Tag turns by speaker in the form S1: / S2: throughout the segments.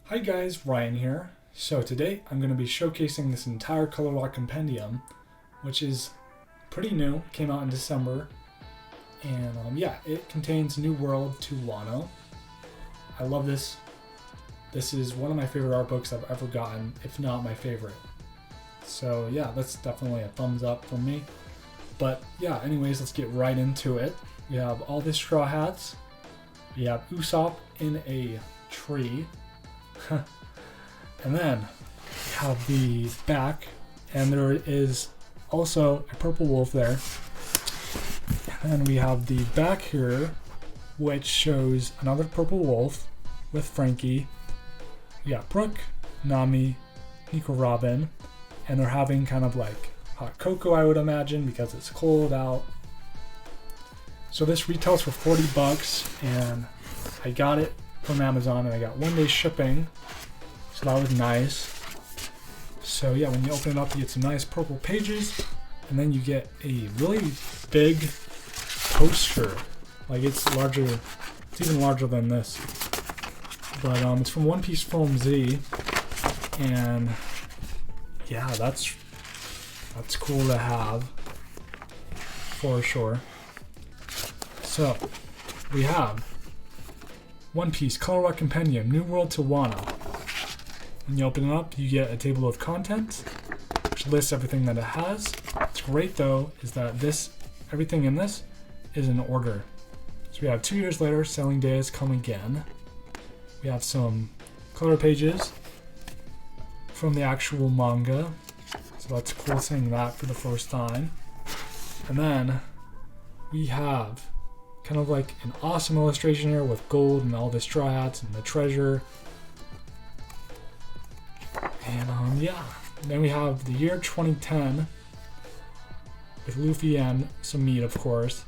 S1: Hi guys, Ryan here. So today I'm going to be showcasing this entire color lock compendium, which is pretty new, came out in December, and yeah, it contains New World to Wano. I love this. This is one of my favorite art books I've ever gotten, if not my favorite. So yeah, that's definitely a thumbs up from me. But yeah, anyways, let's get right into it. We have all the straw hats. We have Usopp in a tree. And then we have the back, and there is also a purple wolf there. And then we have the back here, which shows another purple wolf with Frankie. We got Brooke, Nami, Nico Robin, and they're having kind of like hot cocoa, I would imagine, because it's cold out. So this retails for $40, and I got it from Amazon, and I got 1 day shipping, so that was nice. So yeah, when you open it up, you get some nice purple pages, and then you get a really big poster. Like it's even larger than this. But it's from One Piece Film Z, and yeah, that's cool to have for sure. So we have One Piece Color Lock Compendium, New World to Wano. When you open it up, you get a table of contents, which lists everything that it has. What's great though is that everything in this is in order. So we have 2 years later, Sailing Day has come again. We have some color pages from the actual manga, so that's cool seeing that for the first time. And then we have kind of like an awesome illustration here with gold and all the straw hats and the treasure. And yeah, then we have the year 2010 with Luffy and some meat, of course.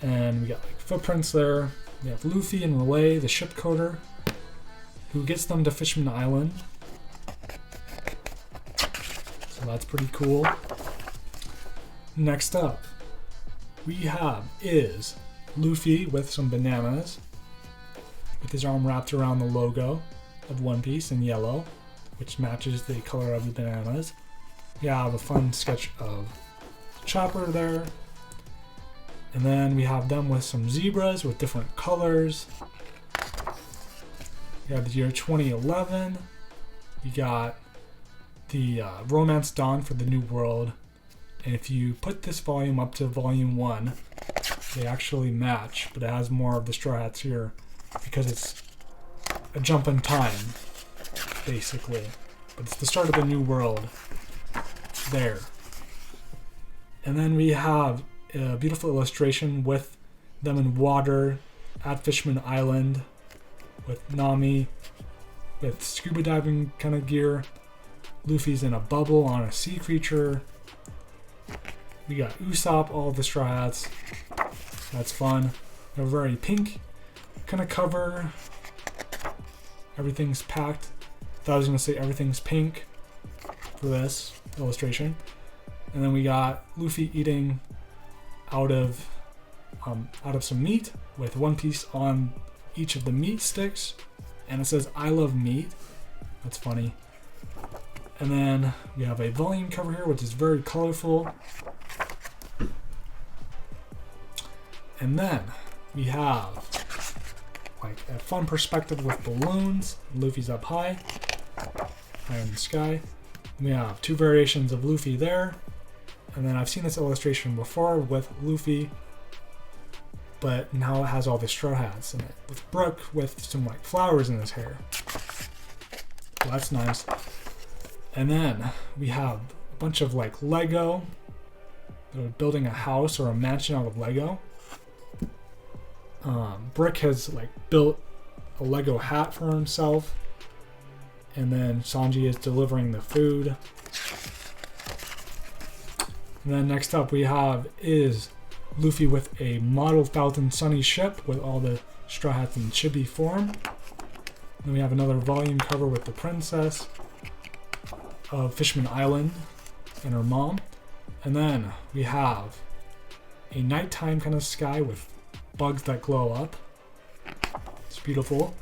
S1: And we got like footprints there. We have Luffy and Relay, the ship coder, who gets them to Fishman Island. So that's pretty cool. Next up, we have is Luffy with some bananas, with his arm wrapped around the logo of One Piece in yellow, which matches the color of the bananas. We have a fun sketch of Chopper there. And then we have them with some zebras with different colors. We have the year 2011. We got the Romance Dawn for the New World. And if you put this volume up to volume 1, they actually match, but it has more of the straw hats here because it's a jump in time, basically. But it's the start of the New World there. And then we have a beautiful illustration with them in water at Fishman Island with Nami with scuba diving kind of gear. Luffy's in a bubble on a sea creature. We got Usopp, all the straw hats. That's fun. A very pink kind of cover. Everything's packed. Thought I was going to say everything's pink for this illustration. And then we got Luffy eating out of some meat with One Piece on each of the meat sticks. And it says, "I love meat." That's funny. And then we have a volume cover here, which is very colorful. And then we have like a fun perspective with balloons. Luffy's up high in the sky. We have 2 variations of Luffy there. And then I've seen this illustration before with Luffy, but now it has all the straw hats in it. With Brooke with some like flowers in his hair. So that's nice. And then we have a bunch of like Lego. They're building a house or a mansion out of Lego. Brick has like built a Lego hat for himself, and then Sanji is delivering the food. And then next up we have is Luffy with a model Falcon Sunny ship with all the straw hats in chibi form. Then we have another volume cover with the princess of Fishman Island and her mom. And then we have a nighttime kind of sky with bugs that glow up. It's beautiful.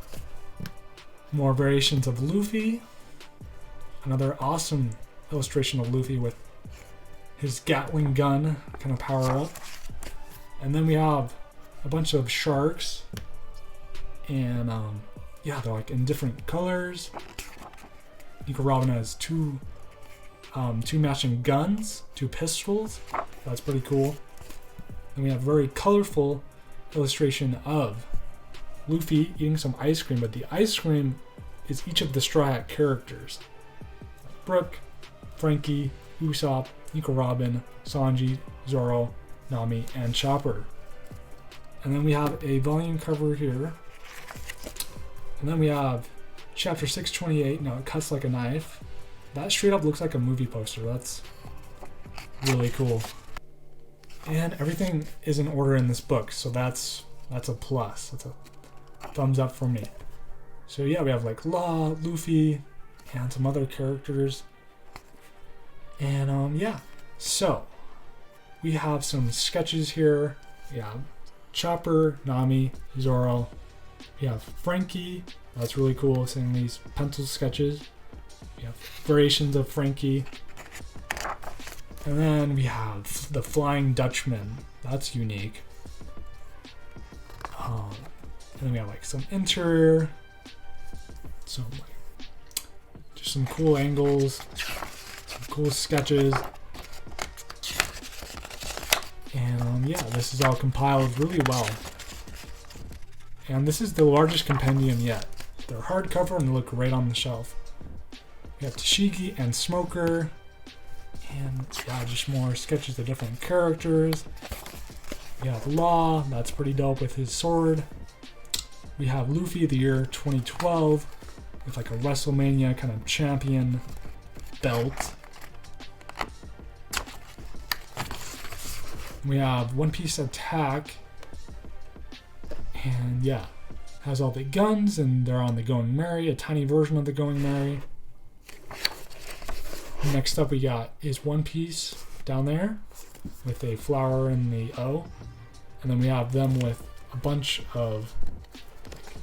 S1: More variations of Luffy. Another awesome illustration of Luffy with his Gatling gun kind of power up. And then we have a bunch of sharks. And yeah, they're like in different colors. Nico Robin has two matching guns, 2 pistols. That's pretty cool. And we have a very colorful illustration of Luffy eating some ice cream, but the ice cream is each of the Straw Hat characters. Brook, Frankie, Usopp, Nico Robin, Sanji, Zoro, Nami, and Chopper. And then we have a volume cover here. And then we have chapter 628. Now it cuts like a knife. That straight up looks like a movie poster. That's really cool. And everything is in order in this book, so that's a plus. That's a thumbs up for me. So yeah, we have like Law, Luffy, and some other characters. And yeah, so we have some sketches here. Yeah, Chopper, Nami, Zoro. We have Frankie. That's really cool, seeing these pencil sketches. We have variations of Frankie. And then we have the Flying Dutchman. That's unique. And then we have like some interior, some like just some cool angles, some cool sketches. And yeah, this is all compiled really well. And this is the largest compendium yet. They're hardcover and they look great on the shelf. We have Tashigi and Smoker. And yeah, just more sketches of different characters. We have Law, that's pretty dope with his sword. We have Luffy, the year 2012, with like a WrestleMania kind of champion belt. We have One Piece Attack. And yeah, has all the guns and they're on the Going Merry, a tiny version of the Going Merry. Next up we got is One Piece down there with a flower in the O. And then we have them with a bunch of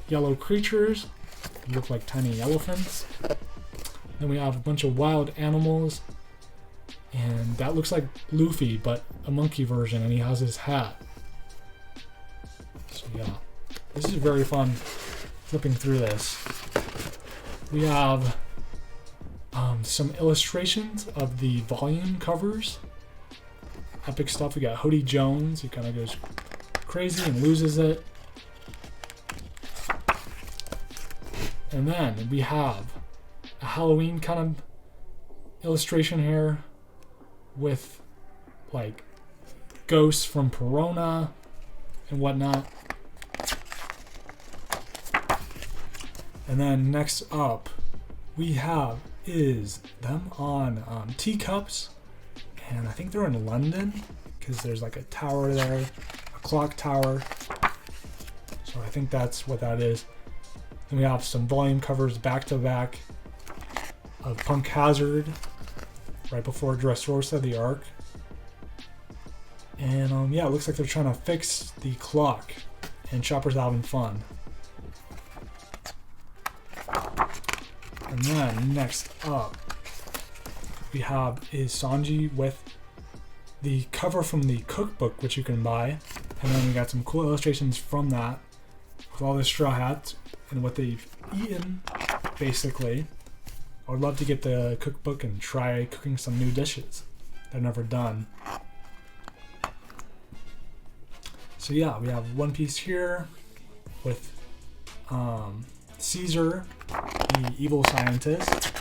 S1: yellow creatures that look like tiny elephants. Then we have a bunch of wild animals. And that looks like Luffy, but a monkey version, and he has his hat. So yeah, this is very fun flipping through this. We have some illustrations of the volume covers. Epic stuff. We got Hody Jones. He kind of goes crazy and loses it. And then we have a Halloween kind of illustration here with like ghosts from Perona and whatnot. And then next up we have is them on teacups, and I think they're in London because there's like a tower there, a clock tower. So I think that's what that is. Then we have some volume covers back to back of Punk Hazard right before Dressrosa, the arc. And yeah, it looks like they're trying to fix the clock, and Chopper's having fun. And then next up we have is Sanji with the cover from the cookbook, which you can buy. And then we got some cool illustrations from that with all the Straw Hats and what they've eaten, basically. I would love to get the cookbook and try cooking some new dishes that I've never done. So yeah, we have One Piece here with Caesar, the evil scientist.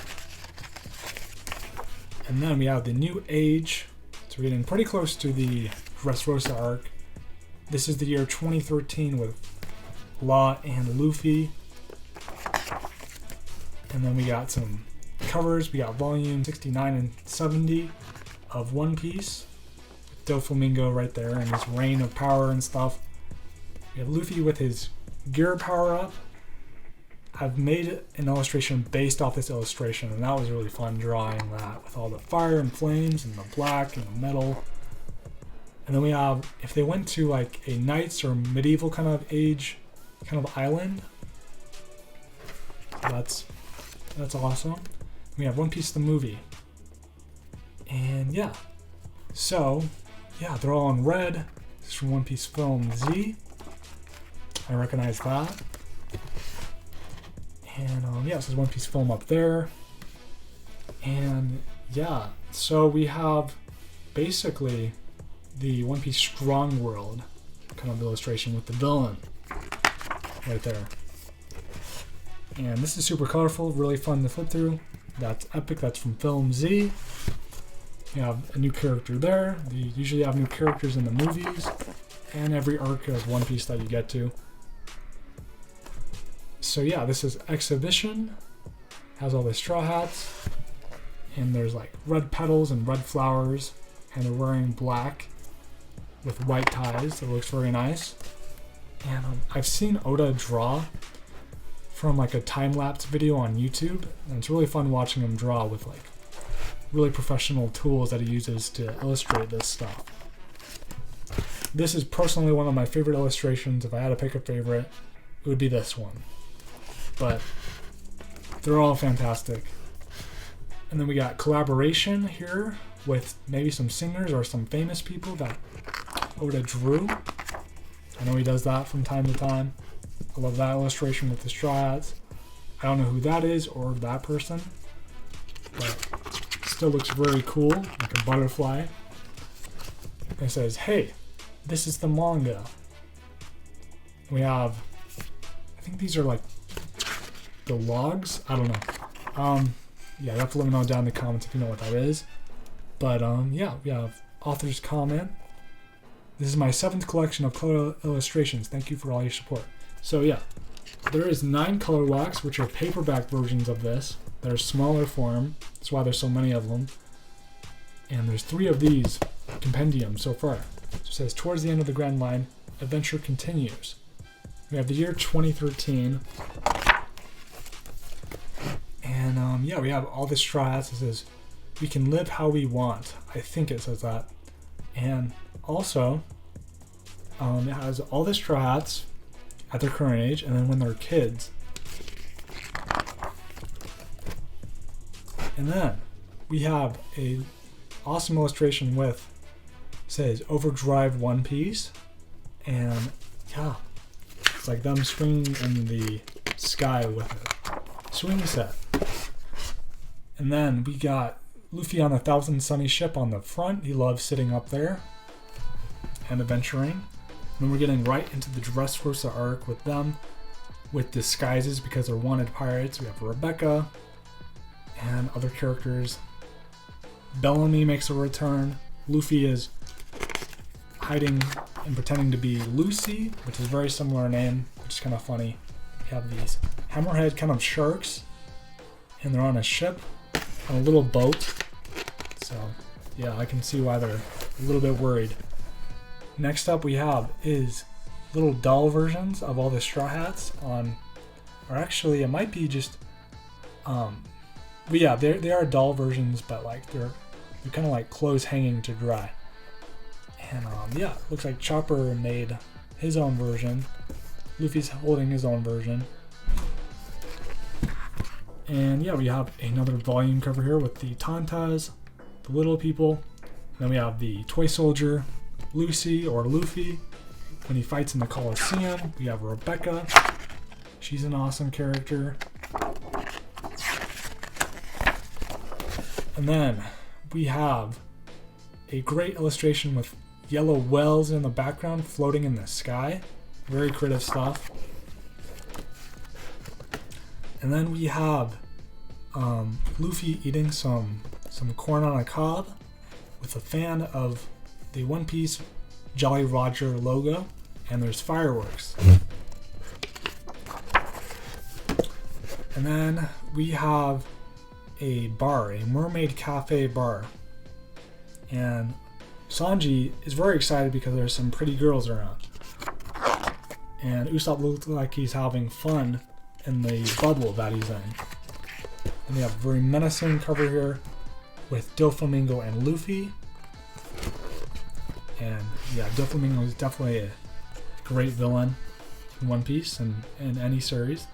S1: And then we have the New Age. So we're getting pretty close to the Dressrosa arc. This is the year 2013 with Law and Luffy. And then we got some covers. We got volume 69 and 70 of One Piece. Doflamingo right there and his reign of power and stuff. We have Luffy with his gear power up. I've made an illustration based off this illustration, and that was really fun drawing that with all the fire and flames and the black and the metal. And then we have, if they went to like a knights or medieval kind of age kind of island, That's awesome. We have One Piece the movie. And yeah. So, yeah, they're all in red. This is from One Piece Film Z. I recognize that. And yeah, this is One Piece Film up there. And yeah, so we have basically the One Piece Strong World kind of illustration with the villain right there. And this is super colorful, really fun to flip through. That's epic, that's from Film Z. You have a new character there. You usually have new characters in the movies and every arc of One Piece that you get to. So yeah, this is Exhibition. Has all the straw hats. And there's like red petals and red flowers. And they're wearing black with white ties. It looks very nice. And I've seen Oda draw from like a time-lapse video on YouTube. And it's really fun watching him draw with like really professional tools that he uses to illustrate this stuff. This is personally one of my favorite illustrations. If I had to pick a favorite, it would be this one. But they're all fantastic. And then we got collaboration here with maybe some singers or some famous people that Oda drew. I know he does that from time to time. I love that illustration with the straw hats. I don't know who that is or that person, but it still looks very cool, like a butterfly. It says, "Hey, this is the manga." We have, I think these are like the logs. I don't know. Yeah, you have to let me know down in the comments if you know what that is. But yeah, we have author's comment. This is my 7th collection of color illustrations. Thank you for all your support. So yeah, there is 9 color walks, which are paperback versions of this. They're smaller form. That's why there's so many of them. And there's 3 of these compendium so far. So it says, towards the end of the Grand Line, adventure continues. We have the year 2013. And yeah, we have all the straw hats. It says, we can live how we want. I think it says that. And also, it has all the straw hats at their current age, and then when they're kids. And then we have a awesome illustration with, says Overdrive One Piece, and yeah, it's like them swinging in the sky with a swing set. And then we got Luffy on the Thousand Sunny ship on the front. He loves sitting up there and adventuring. And we're getting right into the Dressrosa arc with them, with disguises because they're wanted pirates. We have Rebecca and other characters. Bellamy makes a return. Luffy is hiding and pretending to be Lucy, which is a very similar name, which is kind of funny. We have these hammerhead kind of sharks, and they're on a ship, on a little boat. So yeah, I can see why they're a little bit worried. Next up we have is little doll versions of all the straw hats on, or actually it might be just, but yeah, they are doll versions, but like they're kind of like clothes hanging to dry. And yeah, looks like Chopper made his own version. Luffy's holding his own version. And yeah, we have another volume cover here with the Tantas, the little people. And then we have the toy soldier, Lucy or Luffy, when he fights in the Coliseum. We have Rebecca. She's an awesome character. And then we have a great illustration with yellow whales in the background floating in the sky. Very creative stuff. And then we have Luffy eating some corn on a cob with a fan of the One Piece Jolly Roger logo, and there's fireworks. And then we have a bar, a mermaid cafe bar. And Sanji is very excited because there's some pretty girls around. And Usopp looks like he's having fun in the bubble that he's in. And we have a very menacing cover here with Doflamingo and Luffy. And yeah, Doflamingo is definitely a great villain in One Piece and in any series.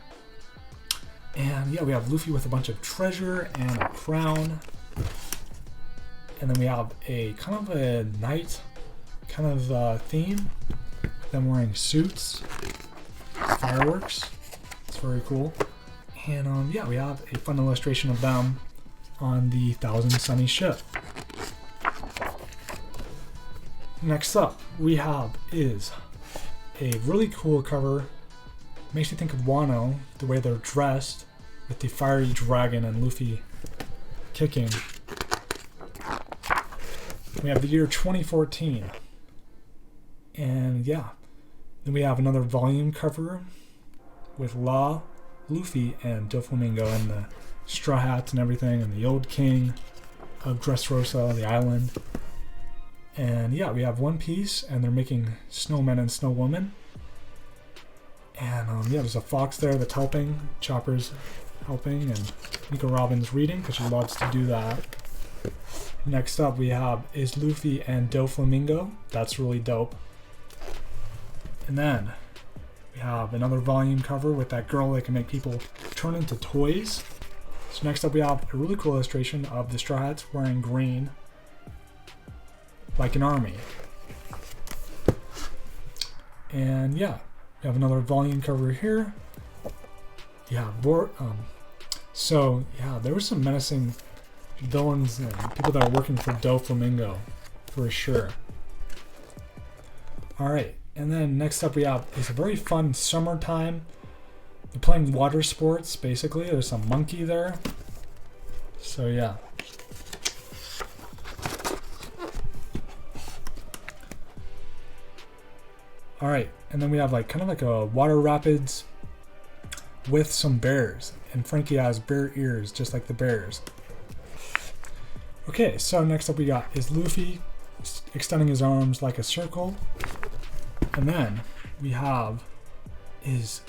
S1: And yeah, we have Luffy with a bunch of treasure and a crown. And then we have a kind of a night kind of theme. Them wearing suits, fireworks. It's very cool. And yeah, we have a fun illustration of them on the Thousand Sunny ship. Next up, we have is a really cool cover. Makes you think of Wano, the way they're dressed, with the fiery dragon and Luffy kicking. We have the year 2014. And yeah, then we have another volume cover with Law, Luffy, and Doflamingo and the straw hats and everything, and the old king of Dressrosa, the island. And yeah, we have One Piece, and they're making snowmen and snow women. And yeah, there's a fox there that's helping. Chopper's helping, and Nico Robin's reading because she loves to do that. Next up, we have is Luffy and Doflamingo. That's really dope. And then we have another volume cover with that girl that can make people turn into toys. So next up, we have a really cool illustration of the Straw Hats wearing green, like an army. And yeah, we have another volume cover here. Yeah, so yeah, there were some menacing villains and people that are working for Doflamingo, for sure. Alright, and then next up we have is a very fun summertime. They're playing water sports, basically. There's a monkey there. So yeah. Alright, and then we have like kind of like a water rapids with some bears. And Frankie has bear ears, just like the bears. Okay, so next up we got is Luffy extending his arms like a circle. And then we have is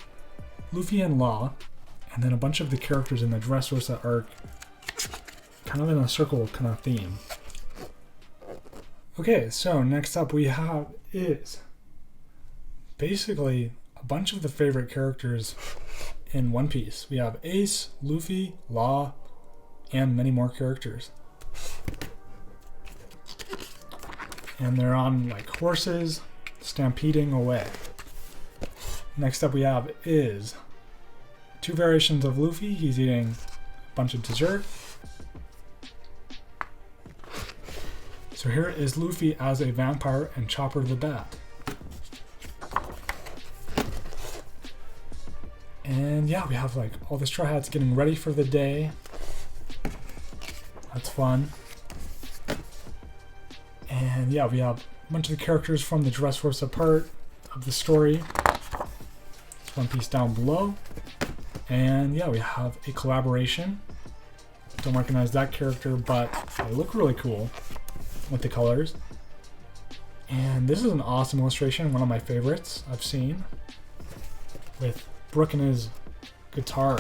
S1: Luffy and Law, and then a bunch of the characters in the Dressrosa arc kind of in a circle kind of theme. Okay, so next up we have is basically a bunch of the favorite characters in One Piece. We have Ace, Luffy, Law, and many more characters. And they're on like horses, stampeding away. Next up we have is two variations of Luffy. He's eating a bunch of dessert. So here is Luffy as a vampire and Chopper the Bat. And yeah, we have like all the Straw Hats getting ready for the day. That's fun. And yeah, we have a bunch of the characters from the Dressrosa part of the story. One Piece down below. And yeah, we have a collaboration. Don't recognize that character, but they look really cool with the colors. And this is an awesome illustration, one of my favorites I've seen, with Brook and his guitar.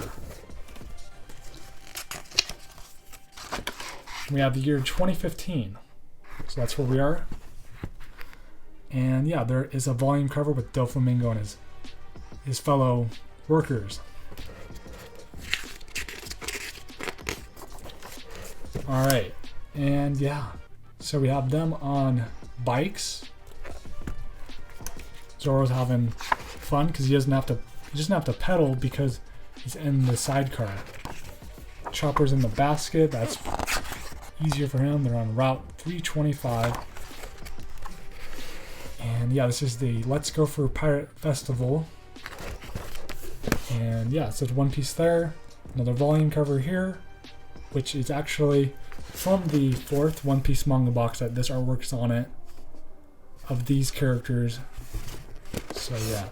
S1: We have the year 2015, so that's where we are. And yeah, there is a volume cover with Doflamingo and his fellow workers. Alright, and yeah, so we have them on bikes. Zoro's having fun because he doesn't have to pedal because he's in the sidecar. Chopper's in the basket. That's easier for him. They're on Route 325. And yeah, this is the Let's Go for Pirate Festival. And yeah, it says One Piece there. Another volume cover here, which is actually from the 4th One Piece manga box set. This artwork's on it of these characters. So yeah.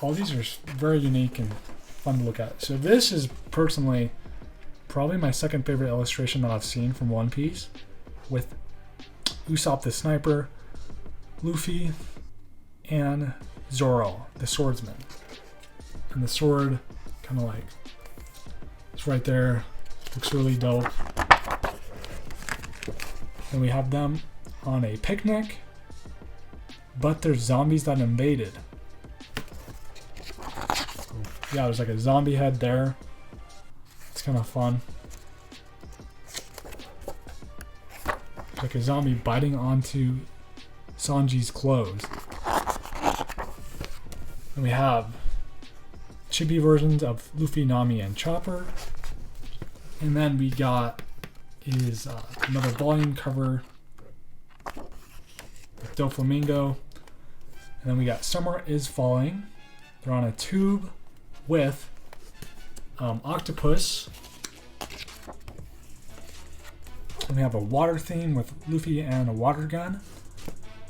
S1: All these are very unique and fun to look at. So this is personally probably my second favorite illustration that I've seen from One Piece, with Usopp the Sniper, Luffy, and Zoro the Swordsman. And the sword kind of like, it's right there, looks really dope. And we have them on a picnic, but there's zombies that invaded. yeah, there's like a zombie head there. It's kind of fun. There's like a zombie biting onto Sanji's clothes. And we have chibi versions of Luffy, Nami, and Chopper. And then we got is another volume cover with Doflamingo. And then we got Summer is Falling. They're on a tube with Octopus. And we have a water theme with Luffy and a water gun.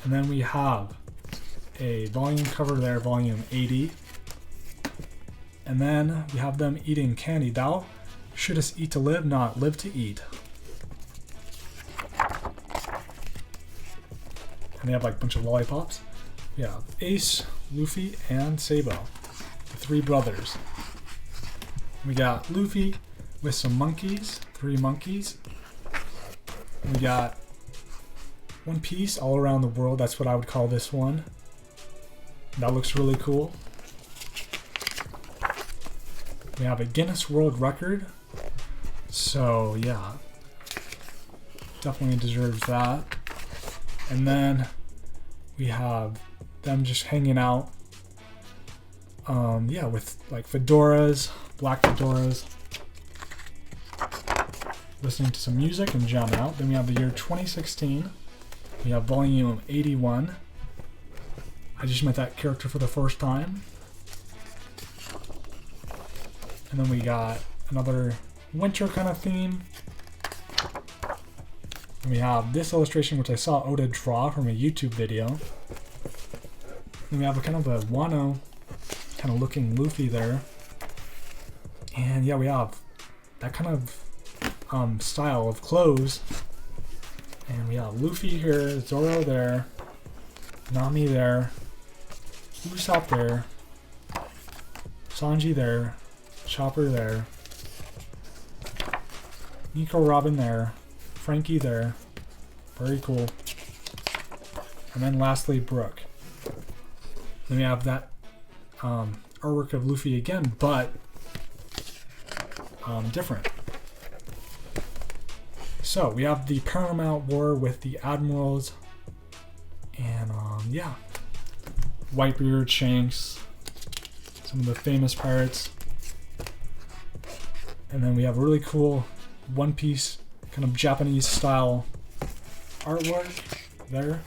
S1: And then we have a volume cover there, volume 80. And then we have them eating candy. Thou shouldst eat to live, not live to eat. And they have like a bunch of lollipops. We have Ace, Luffy, and Sabo, the three brothers. We got Luffy with some monkeys, 3 monkeys. We got One Piece all around the world. That's what I would call this one. That looks really cool. We have a Guinness World Record. So yeah, definitely deserves that. And then we have them just hanging out. Yeah, with like fedoras, black fedoras. Listening to some music and jamming out. Then we have the year 2016. We have volume 81. I just met that character for the first time. And then we got another winter kind of theme. And we have this illustration, which I saw Oda draw from a YouTube video. And we have a kind of a Wano kind of looking Luffy there. And yeah, we have that kind of style of clothes. And we have Luffy here, Zoro there, Nami there, Usopp there, Sanji there, Chopper there, Nico Robin there, Frankie there, very cool. And then lastly, Brooke. Then we have that artwork of Luffy again, but different. So we have the Paramount War with the Admirals, and yeah, Whitebeard, Shanks, some of the famous pirates. And then we have a really cool One Piece kind of Japanese style artwork there.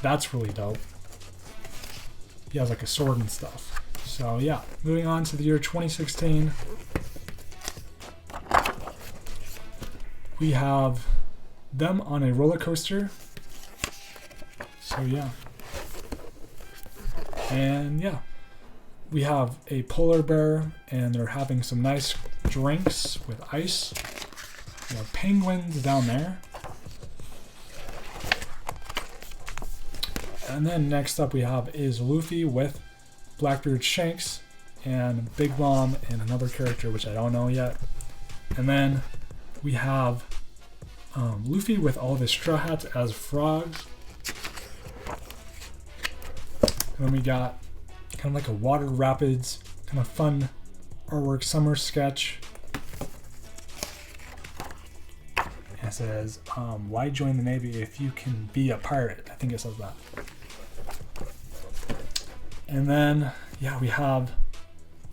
S1: That's really dope. He has like a sword and stuff. So yeah, moving on to the year 2016. We have them on a roller coaster. So yeah. And yeah, we have a polar bear and they're having some nice drinks with ice. We have penguins down there. And then next up we have is Luffy with Blackbeard, Shanks, and Big Mom and another character which I don't know yet. And then we have Luffy with all of his straw hats as frogs. And then we got kind of like a water rapids, kind of fun artwork summer sketch. And it says, why join the Navy if you can be a pirate? I think it says that. And then, yeah, we have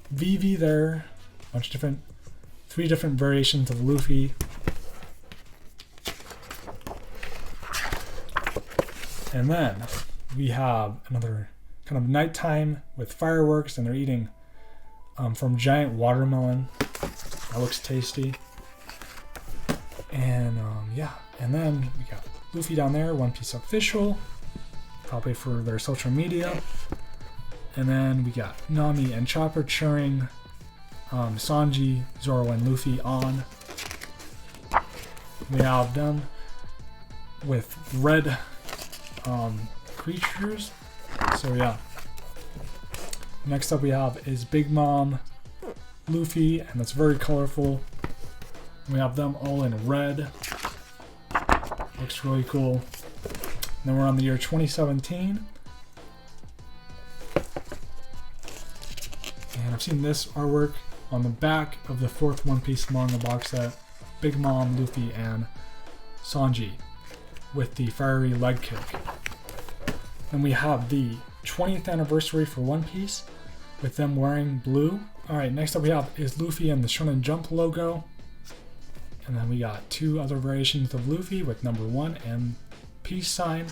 S1: Vivi there, a bunch of different, 3 different variations of Luffy. And then we have another kind of nighttime with fireworks, and they're eating from giant watermelon. That looks tasty. And yeah, and then we got Luffy down there, One Piece official, probably for their social media. And then we got Nami and Chopper cheering Sanji, Zoro, and Luffy on. We have them with red creatures. So yeah. Next up we have is Big Mom, Luffy, and that's very colorful. We have them all in red. Looks really cool. And then we're on the year 2017. And I've seen this artwork on the back of the 4th One Piece manga box set. Big Mom, Luffy, and Sanji with the fiery leg kick. Then we have the 20th anniversary for One Piece with them wearing blue. Alright, next up we have is Luffy and the Shonen Jump logo. And then we got 2 other variations of Luffy with number 1 and peace sign.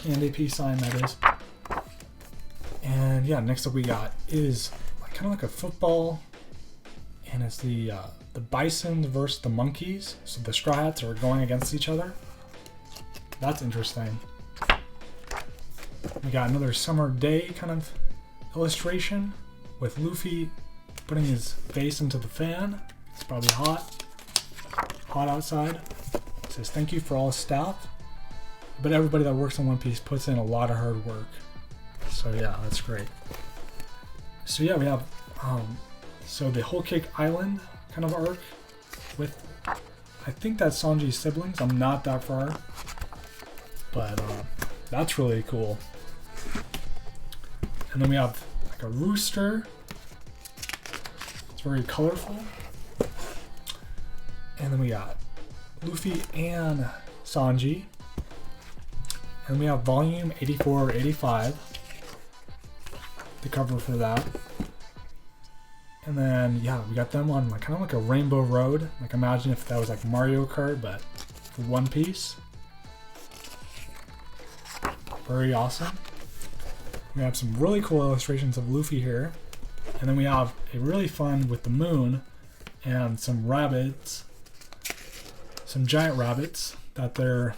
S1: And a peace sign, that is. And yeah, next up we got is kind of like a football. And it's the Bisons versus the Monkeys. So the Straw Hats are going against each other. That's interesting. We got another summer day kind of illustration with Luffy putting his face into the fan. It's probably hot outside. It says thank you for all staff. But everybody that works on One Piece puts in a lot of hard work. So yeah, that's great. So yeah, we have so the Whole Cake Island kind of arc with, I think that's Sanji's siblings. I'm not that far, but that's really cool. And then we have like a rooster. It's very colorful. And then we got Luffy and Sanji. And we have volume 84 or 85. The cover for that. And then yeah, we got them on like kind of like a rainbow road. Like imagine if that was like Mario Kart, but for One Piece. Very awesome. We have some really cool illustrations of Luffy here. And then we have a really fun with the moon and some rabbits. Some giant rabbits that they're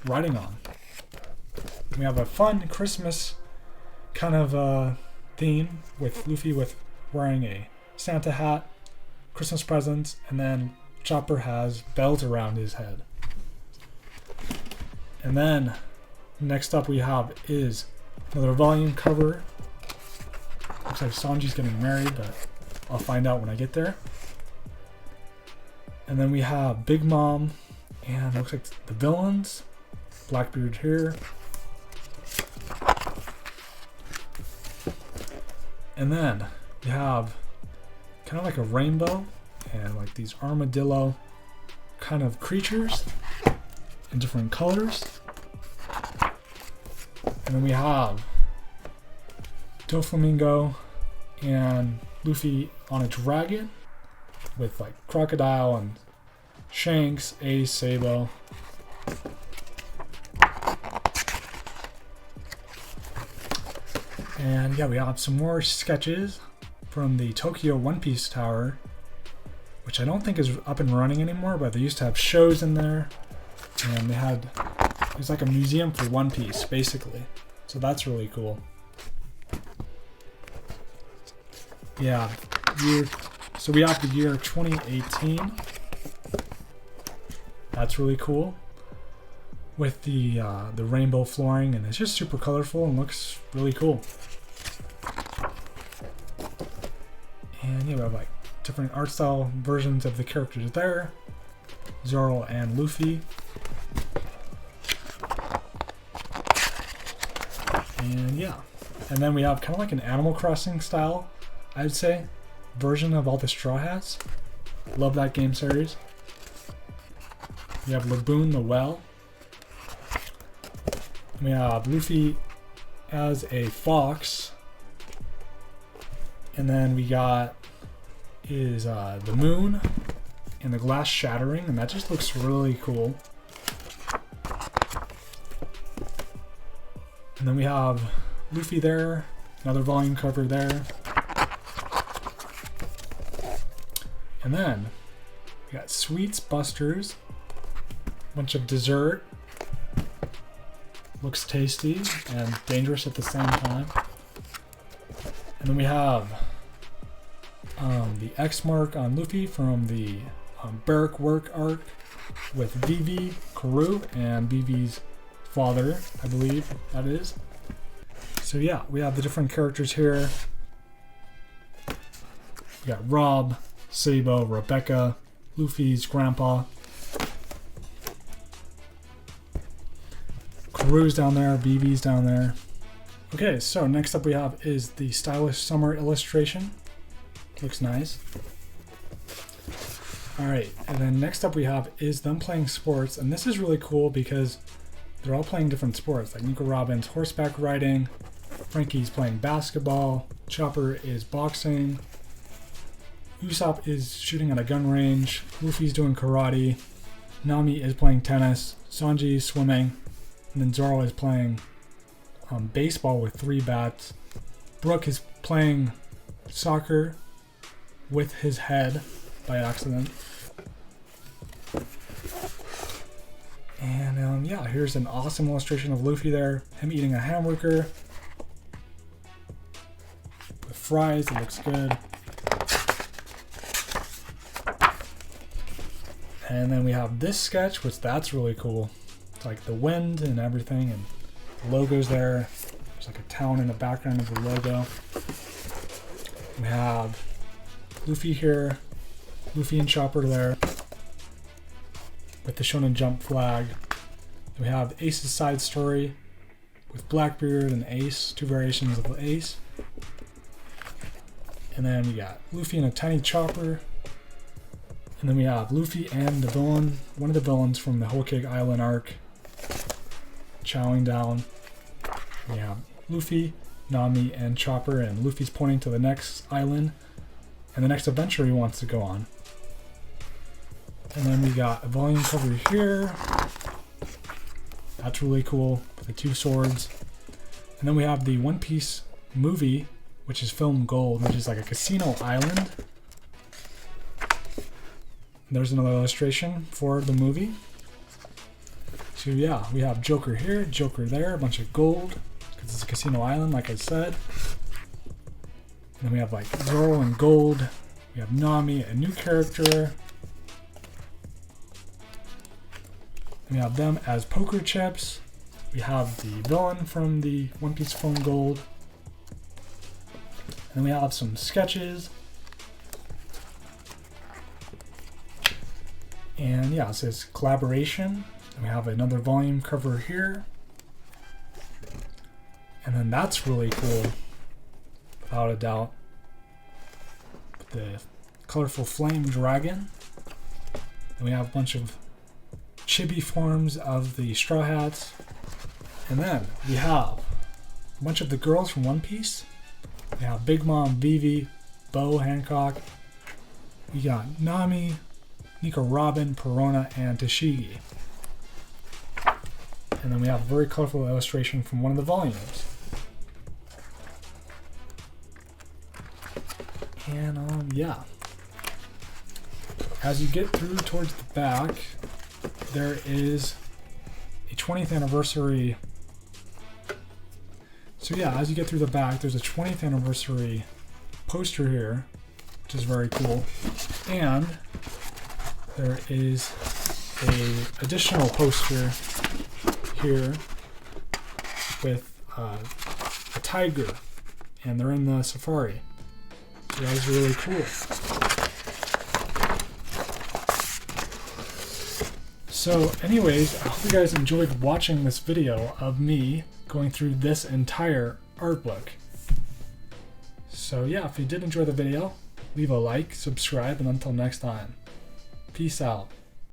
S1: riding on. We have a fun Christmas kind of theme with Luffy with wearing a Santa hat, Christmas presents, and then Chopper has bells around his head. And then next up we have is another volume cover. Looks like Sanji's getting married, but I'll find out when I get there. And then we have Big Mom, and it looks like the villains. Blackbeard here. And then we have kind of like a rainbow and like these armadillo kind of creatures in different colors. And then we have Doflamingo and Luffy on a dragon with like Crocodile and Shanks, Ace, Sabo. And yeah, we have some more sketches from the Tokyo One Piece Tower, which I don't think is up and running anymore, but they used to have shows in there. And they had, it was like a museum for One Piece, basically. So that's really cool. Yeah, so we have the year 2018. That's really cool. With the rainbow flooring, and it's just super colorful and looks really cool. And yeah, we have like different art style versions of the characters there. Zoro and Luffy. And yeah. And then we have kind of like an Animal Crossing style, I'd say, version of all the Straw Hats. Love that game series. We have Laboon the Well. We have Luffy as a fox. And then we got is the moon and the glass shattering, and that just looks really cool. And then we have Luffy there, another volume cover there. And then we got Sweets Busters, bunch of dessert. Looks tasty and dangerous at the same time. And then we have the X mark on Luffy from the Barrack Work arc with Vivi, Karoo, and Vivi's father, I believe that is. So yeah, we have the different characters here. We got Rob, Sabo, Rebecca, Luffy's grandpa. Karoo's down there, Vivi's down there. Okay, so next up we have is the stylish summer illustration. Looks nice. Alright, and then next up we have is them playing sports, and this is really cool because they're all playing different sports. Like Nico Robin's horseback riding, Frankie's playing basketball, Chopper is boxing, Usopp is shooting at a gun range, Luffy's doing karate, Nami is playing tennis, Sanji is swimming, and then Zoro is playing baseball with 3 bats. Brook is playing soccer with his head by accident. And yeah, here's an awesome illustration of Luffy there, him eating a hamburger with fries. It looks good. And then we have this sketch, which that's really cool. It's like the wind and everything, and the logo's there. There's like a town in the background of the logo. We have Luffy here, Luffy and Chopper there with the Shonen Jump flag. We have Ace's side story with Blackbeard and Ace, 2 variations of Ace. And then we got Luffy and a tiny Chopper. And then we have Luffy and the villain, one of the villains from the Whole Cake Island arc, chowing down. We have Luffy, Nami, and Chopper, and Luffy's pointing to the next island and the next adventure he wants to go on. And then we got a volume cover here. That's really cool, with the 2 swords. And then we have the One Piece movie, which is film gold, which is like a casino island. There's another illustration for the movie. So yeah, we have Joker here, Joker there, a bunch of gold, because it's a casino island, like I said. And then we have like Zoro in gold. We have Nami, a new character. We have them as poker chips. We have the villain from the One Piece film gold. And then we have some sketches. And yeah, it says collaboration. And we have another volume cover here. And then that's really cool, without a doubt. The colorful flame dragon. And we have a bunch of chibi forms of the Straw Hats. And then we have a bunch of the girls from One Piece. We have Big Mom, Vivi, Bo Hancock. We got Nami, Nico Robin, Perona, and Tashigi. And then we have a very colorful illustration from one of the volumes. And yeah. As you get through towards the back, there is a 20th anniversary. So yeah, as you get through the back, there's a 20th anniversary poster here, which is very cool. And there is a additional poster here with a tiger, and they're in the safari. So that was really cool. So anyways, I hope you guys enjoyed watching this video of me going through this entire art book. So yeah, if you did enjoy the video, leave a like, subscribe, and until next time, peace out.